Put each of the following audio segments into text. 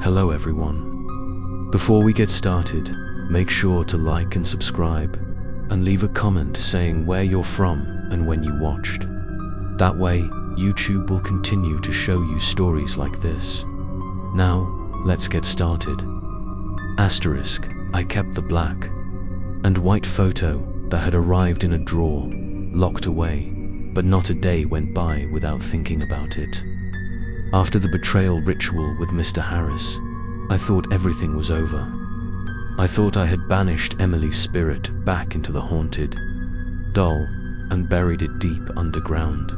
Hello everyone. Before we get started, make sure to like and subscribe, and leave a comment saying where you're from and when you watched. That way, YouTube will continue to show you stories like this. Now, let's get started. Asterisk, I kept the black and white photo that had arrived in a drawer, locked away, but not a day went by without thinking about it. After the betrayal ritual with Mr. Harris, I thought everything was over. I thought I had banished Emily's spirit back into the haunted doll and buried it deep underground.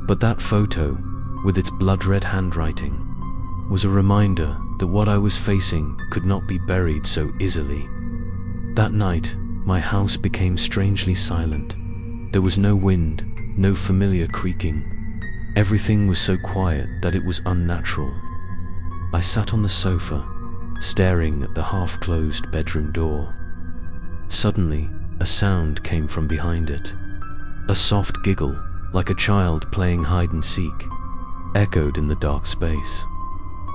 But that photo, with its blood-red handwriting, was a reminder that what I was facing could not be buried so easily. That night, my house became strangely silent. There was no wind, no familiar creaking. Everything was so quiet that it was unnatural. I sat on the sofa, staring at the half-closed bedroom door. Suddenly, a sound came from behind it. A soft giggle, like a child playing hide-and-seek, echoed in the dark space.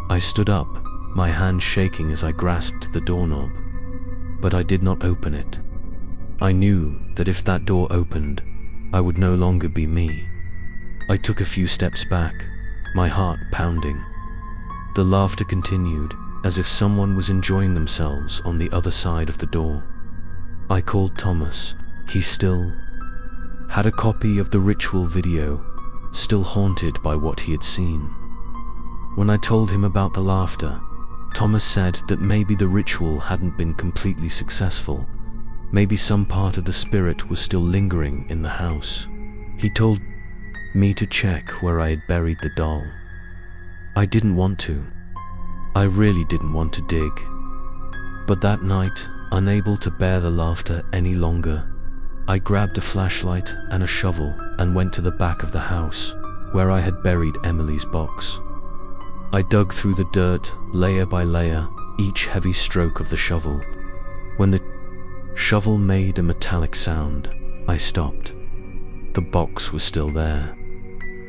I stood up, my hand shaking as I grasped the doorknob, but I did not open it. I knew that if that door opened, I would no longer be me. I took a few steps back, my heart pounding. The laughter continued, as if someone was enjoying themselves on the other side of the door. I called Thomas. He still had a copy of the ritual video, still haunted by what he had seen. When I told him about the laughter, Thomas said that maybe the ritual hadn't been completely successful. Maybe some part of the spirit was still lingering in the house. He told me to check where I had buried the doll. I didn't want to. I really didn't want to dig. But that night, unable to bear the laughter any longer, I grabbed a flashlight and a shovel and went to the back of the house, where I had buried Emily's box. I dug through the dirt, layer by layer, each heavy stroke of the shovel. When the shovel made a metallic sound, I stopped. The box was still there.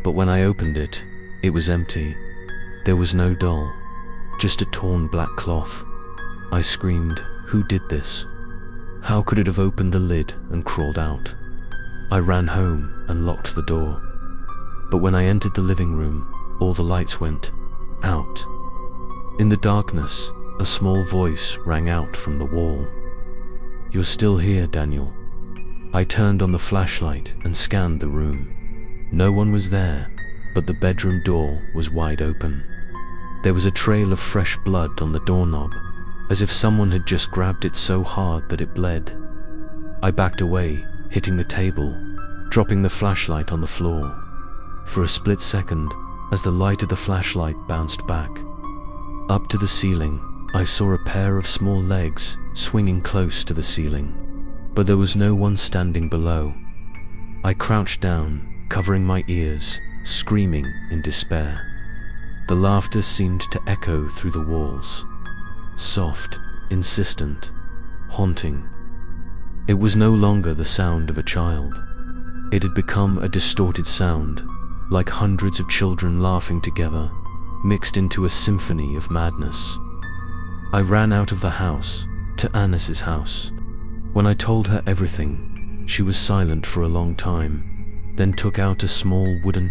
But when I opened it, it was empty. There was no doll, just a torn black cloth. I screamed, "Who did this? How could it have opened the lid and crawled out?" I ran home and locked the door. But when I entered the living room, all the lights went out. In the darkness, a small voice rang out from the wall. "You're still here, Daniel." I turned on the flashlight and scanned the room. No one was there, but the bedroom door was wide open. There was a trail of fresh blood on the doorknob, as if someone had just grabbed it so hard that it bled. I backed away, hitting the table, dropping the flashlight on the floor. For a split second, as the light of the flashlight bounced back up to the ceiling, I saw a pair of small legs swinging close to the ceiling, but there was no one standing below. I crouched down, covering my ears, screaming in despair. The laughter seemed to echo through the walls, soft, insistent, haunting. It was no longer the sound of a child. It had become a distorted sound, like hundreds of children laughing together, mixed into a symphony of madness. I ran out of the house, to Annis's house. When I told her everything, she was silent for a long time, then took out a small wooden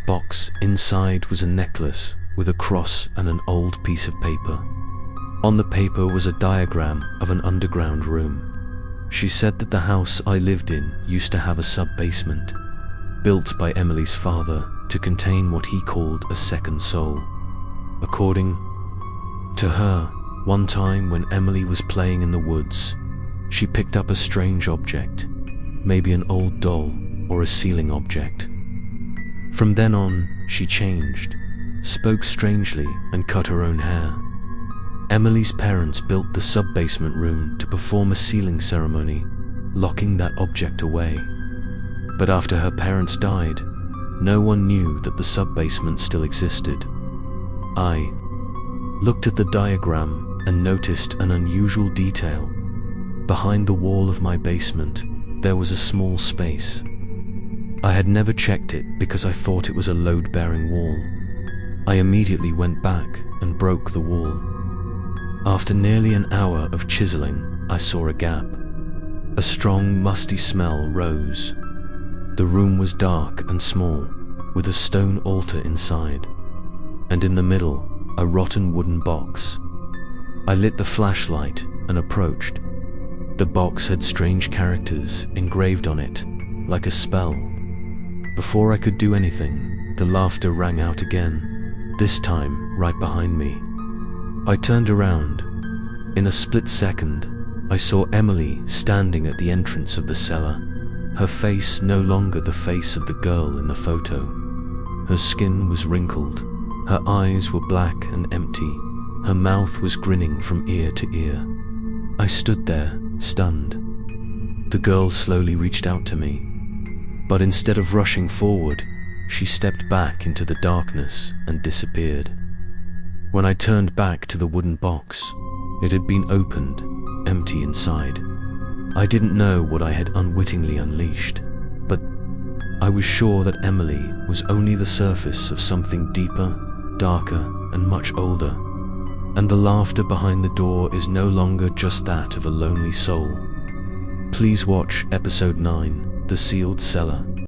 box. Inside was a necklace with a cross and an old piece of paper. On the paper was a diagram of an underground room. She said that the house I lived in used to have a sub-basement, built by Emily's father to contain what he called a second soul. According to her, one time when Emily was playing in the woods, she picked up a strange object, maybe an old doll or a ceiling object. From then on, she changed, spoke strangely, and cut her own hair. Emily's parents built the sub-basement room to perform a sealing ceremony, locking that object away. But after her parents died, no one knew that the sub-basement still existed. I looked at the diagram and noticed an unusual detail. Behind the wall of my basement, there was a small space. I had never checked it because I thought it was a load-bearing wall. I immediately went back and broke the wall. After nearly an hour of chiseling, I saw a gap. A strong, musty smell rose. The room was dark and small, with a stone altar inside, and in the middle, a rotten wooden box. I lit the flashlight and approached. The box had strange characters engraved on it, like a spell. Before I could do anything, the laughter rang out again, this time right behind me. I turned around. In a split second, I saw Emily standing at the entrance of the cellar, her face no longer the face of the girl in the photo. Her skin was wrinkled, her eyes were black and empty, her mouth was grinning from ear to ear. I stood there, stunned. The girl slowly reached out to me, but instead of rushing forward, she stepped back into the darkness and disappeared. When I turned back to the wooden box, it had been opened, empty inside. I didn't know what I had unwittingly unleashed, but I was sure that Emily was only the surface of something deeper, darker, and much older. And the laughter behind the door is no longer just that of a lonely soul. Please watch episode 9, The Sealed Cellar.